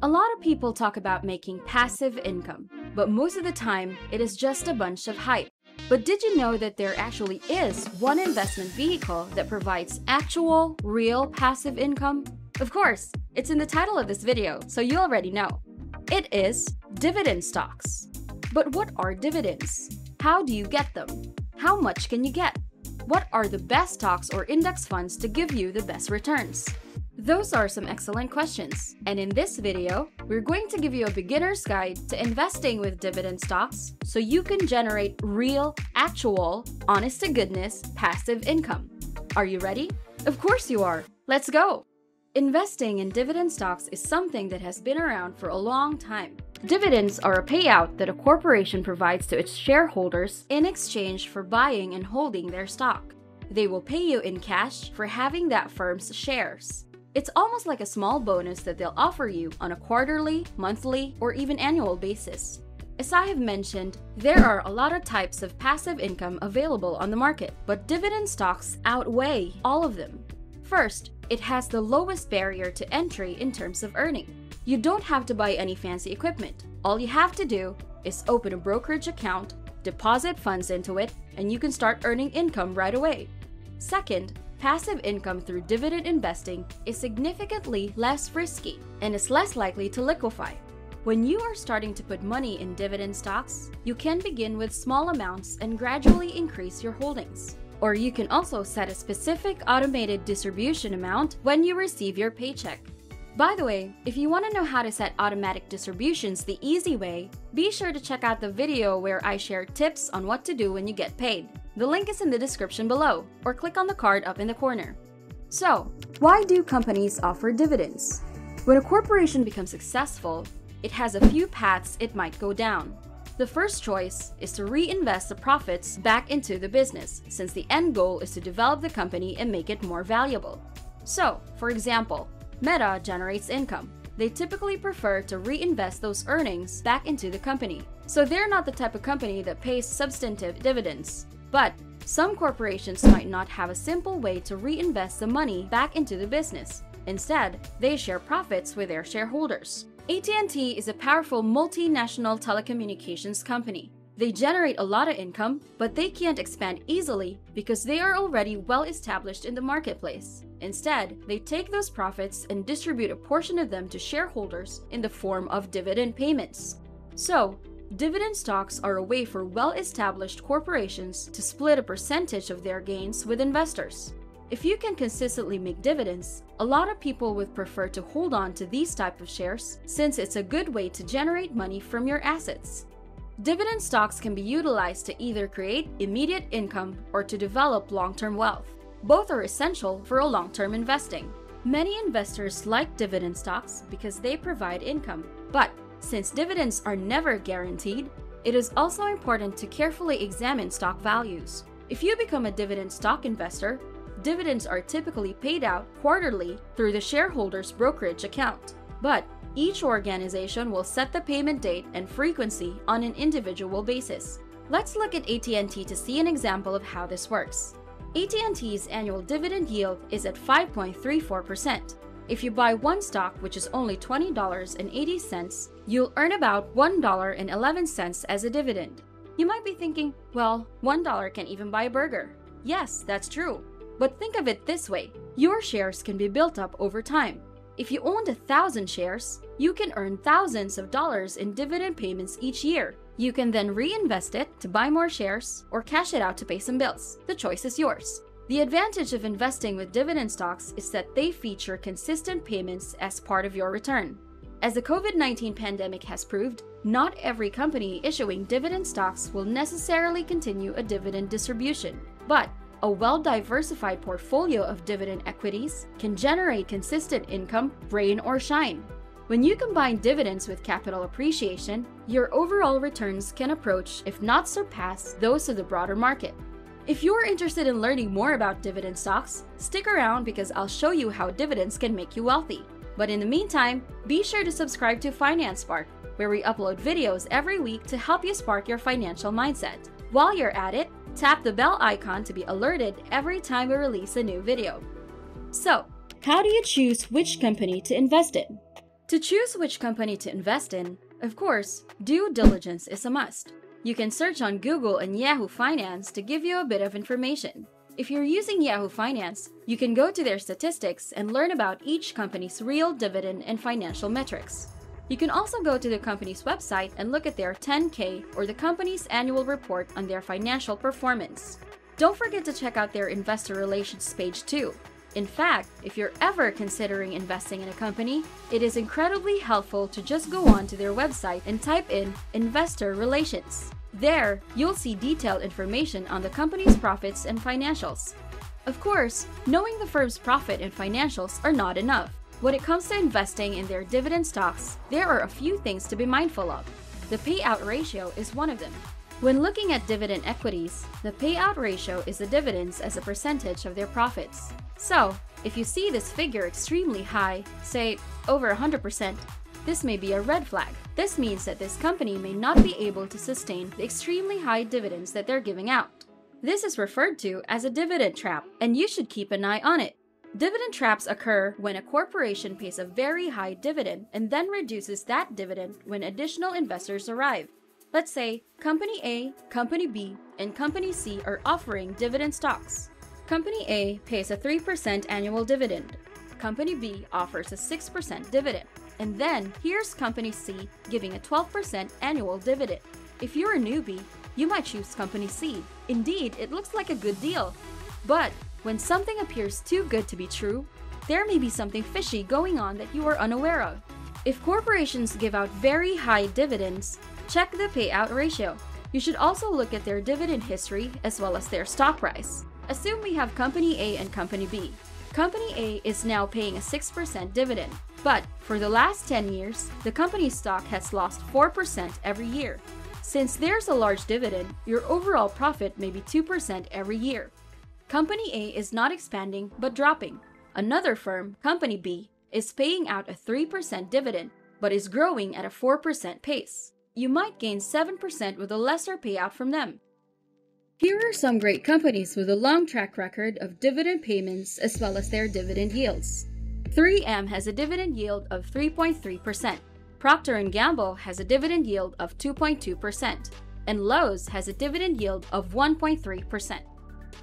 A lot of people talk about making passive income, but most of the time, it is just a bunch of hype. But did you know that there actually is one investment vehicle that provides actual, real passive income? Of course, it's in the title of this video, so you already know. It is dividend stocks. But what are dividends? How do you get them? How much can you get? What are the best stocks or index funds to give you the best returns? Those are some excellent questions, and in this video, we're going to give you a beginner's guide to investing with dividend stocks so you can generate real, actual, honest-to-goodness passive income. Are you ready? Of course you are! Let's go! Investing in dividend stocks is something that has been around for a long time. Dividends are a payout that a corporation provides to its shareholders in exchange for buying and holding their stock. They will pay you in cash for having that firm's shares. It's almost like a small bonus that they'll offer you on a quarterly, monthly, or even annual basis. As I have mentioned, there are a lot of types of passive income available on the market, but dividend stocks outweigh all of them. First, it has the lowest barrier to entry in terms of earning. You don't have to buy any fancy equipment. All you have to do is open a brokerage account, deposit funds into it, and you can start earning income right away. Second, passive income through dividend investing is significantly less risky and is less likely to liquefy. When you are starting to put money in dividend stocks, you can begin with small amounts and gradually increase your holdings. Or you can also set a specific automated distribution amount when you receive your paycheck. By the way, if you want to know how to set automatic distributions the easy way, be sure to check out the video where I share tips on what to do when you get paid. The link is in the description below, or click on the card up in the corner. So, why do companies offer dividends? When a corporation becomes successful, it has a few paths it might go down. The first choice is to reinvest the profits back into the business, since the end goal is to develop the company and make it more valuable. So, for example, Meta generates income. They typically prefer to reinvest those earnings back into the company. So they're not the type of company that pays substantive dividends. But some corporations might not have a simple way to reinvest the money back into the business. Instead, they share profits with their shareholders. AT&T is a powerful multinational telecommunications company. They generate a lot of income, but they can't expand easily because they are already well established in the marketplace. Instead, they take those profits and distribute a portion of them to shareholders in the form of dividend payments. So, dividend stocks are a way for well-established corporations to split a percentage of their gains with investors. If you can consistently make dividends, a lot of people would prefer to hold on to these type of shares since it's a good way to generate money from your assets. Dividend stocks can be utilized to either create immediate income or to develop long-term wealth. Both are essential for a long-term investing. Many investors like dividend stocks because they provide income. But since dividends are never guaranteed, it is also important to carefully examine stock values. If you become a dividend stock investor, dividends are typically paid out quarterly through the shareholder's brokerage account. But each organization will set the payment date and frequency on an individual basis. Let's look at AT&T to see an example of how this works. AT&T's annual dividend yield is at 5.34%. If you buy one stock, which is only $20.80, you'll earn about $1.11 as a dividend. You might be thinking, well, $1 can even buy a burger. Yes, that's true. But think of it this way, your shares can be built up over time. If you owned 1,000 shares, you can earn thousands of dollars in dividend payments each year. You can then reinvest it to buy more shares or cash it out to pay some bills. The choice is yours. The advantage of investing with dividend stocks is that they feature consistent payments as part of your return. As the COVID-19 pandemic has proved, not every company issuing dividend stocks will necessarily continue a dividend distribution. But a well-diversified portfolio of dividend equities can generate consistent income, rain or shine. When you combine dividends with capital appreciation, your overall returns can approach, if not surpass, those of the broader market. If you're interested in learning more about dividend stocks, stick around because I'll show you how dividends can make you wealthy. But in the meantime, be sure to subscribe to Finance Spark, where we upload videos every week to help you spark your financial mindset. While you're at it, tap the bell icon to be alerted every time we release a new video. So, how do you choose which company to invest in? To choose which company to invest in, of course, due diligence is a must. You can search on Google and Yahoo Finance to give you a bit of information. If you're using Yahoo Finance, you can go to their statistics and learn about each company's real dividend and financial metrics. You can also go to the company's website and look at their 10K or the company's annual report on their financial performance. Don't forget to check out their investor relations page too. In fact, if you're ever considering investing in a company, it is incredibly helpful to just go on to their website and type in Investor Relations. There, you'll see detailed information on the company's profits and financials. Of course, knowing the firm's profit and financials are not enough. When it comes to investing in their dividend stocks, there are a few things to be mindful of. The payout ratio is one of them. When looking at dividend equities, the payout ratio is the dividends as a percentage of their profits. So, if you see this figure extremely high, say over 100%, this may be a red flag. This means that this company may not be able to sustain the extremely high dividends that they're giving out. This is referred to as a dividend trap, and you should keep an eye on it. Dividend traps occur when a corporation pays a very high dividend and then reduces that dividend when additional investors arrive. Let's say Company A, Company B, and Company C are offering dividend stocks. Company A pays a 3% annual dividend. Company B offers a 6% dividend. And then here's Company C giving a 12% annual dividend. If you're a newbie, you might choose Company C. Indeed, it looks like a good deal. But when something appears too good to be true, there may be something fishy going on that you are unaware of. If corporations give out very high dividends, check the payout ratio. You should also look at their dividend history as well as their stock price. Assume we have Company A and Company B. Company A is now paying a 6% dividend, but for the last 10 years, the company's stock has lost 4% every year. Since there's a large dividend, your overall profit may be 2% every year. Company A is not expanding but dropping. Another firm, Company B, is paying out a 3% dividend but is growing at a 4% pace. You might gain 7% with a lesser payout from them. Here are some great companies with a long track record of dividend payments as well as their dividend yields. 3M has a dividend yield of 3.3%. Procter & Gamble has a dividend yield of 2.2%. And Lowe's has a dividend yield of 1.3%.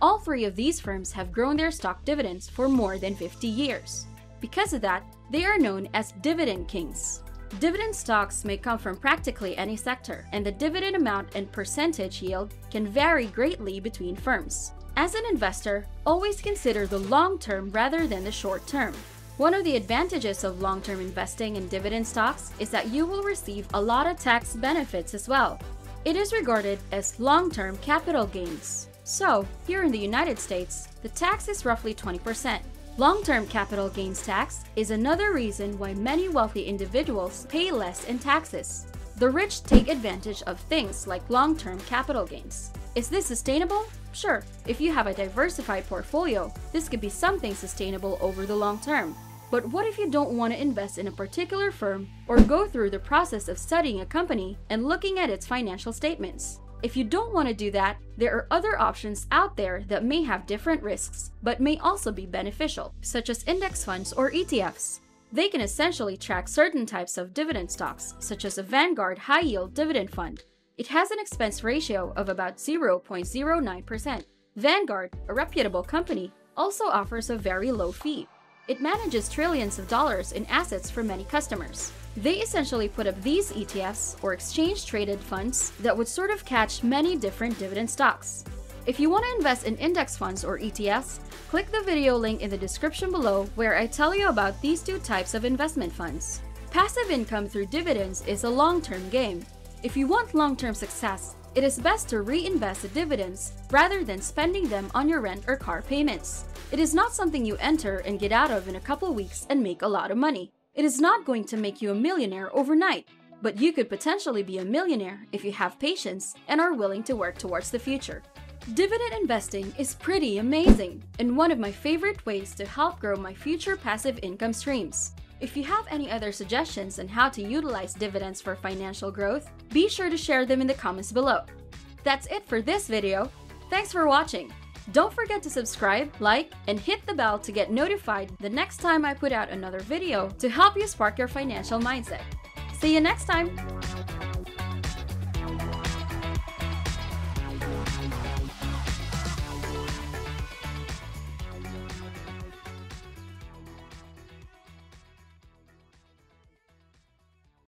All three of these firms have grown their stock dividends for more than 50 years. Because of that, they are known as dividend kings. Dividend stocks may come from practically any sector, and the dividend amount and percentage yield can vary greatly between firms. As an investor, always consider the long term rather than the short term. One of the advantages of long-term investing in dividend stocks is that you will receive a lot of tax benefits as well. It is regarded as long-term capital gains. So, here in the United States, the tax is roughly 20%. Long-term capital gains tax is another reason why many wealthy individuals pay less in taxes. The rich take advantage of things like long-term capital gains. Is this sustainable? Sure. If you have a diversified portfolio, this could be something sustainable over the long term. But what if you don't want to invest in a particular firm or go through the process of studying a company and looking at its financial statements? If you don't want to do that, there are other options out there that may have different risks, but may also be beneficial, such as index funds or ETFs. They can essentially track certain types of dividend stocks, such as a Vanguard High Yield Dividend Fund. It has an expense ratio of about 0.09%. Vanguard, a reputable company, also offers a very low fee. It manages trillions of dollars in assets for many customers. They essentially put up these ETFs, or exchange-traded funds, that would sort of catch many different dividend stocks. If you want to invest in index funds or ETFs, click the video link in the description below where I tell you about these two types of investment funds. Passive income through dividends is a long-term game. If you want long-term success, it is best to reinvest the dividends rather than spending them on your rent or car payments. It is not something you enter and get out of in a couple weeks and make a lot of money. It is not going to make you a millionaire overnight, but you could potentially be a millionaire if you have patience and are willing to work towards the future. Dividend investing is pretty amazing and one of my favorite ways to help grow my future passive income streams. If you have any other suggestions on how to utilize dividends for financial growth, be sure to share them in the comments below. That's it for this video. Thanks for watching. Don't forget to subscribe, like, and hit the bell to get notified the next time I put out another video to help you spark your financial mindset. See you next time!